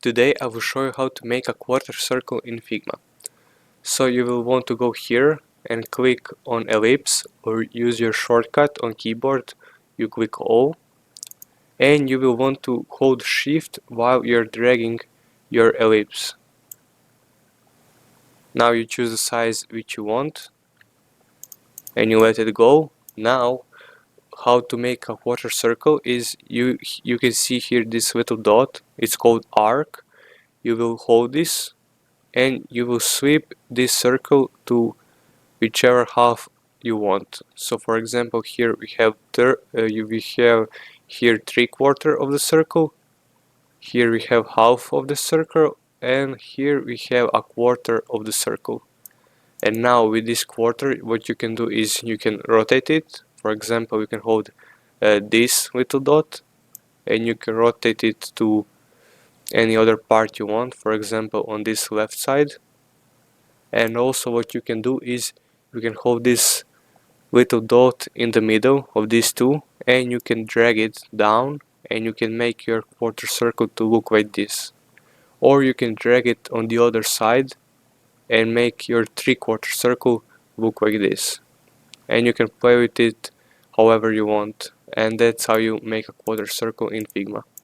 Today I will show you how to make a quarter circle in Figma. So you will want to go here and click on ellipse, or use your shortcut on keyboard. You click all, and you will want to hold shift while you're dragging your ellipse. Now you choose the size which you want and you let it go. Now how to make a quarter circle is you can see here this little dot. It's called arc. You will hold this and you will sweep this circle to whichever half you want. So for example, here we have here 3/4 of the circle, here we have half of the circle, and here we have a quarter of the circle. And now with this quarter, what you can do is you can rotate it. For example, you can hold this little dot and you can rotate it to any other part you want, for example on this left side. And also what you can do is you can hold this little dot in the middle of these two and you can drag it down and you can make your quarter circle to look like this. Or you can drag it on the other side and make your 3/4 circle look like this. And you can play with it however you want. And that's how you make a quarter circle in Figma.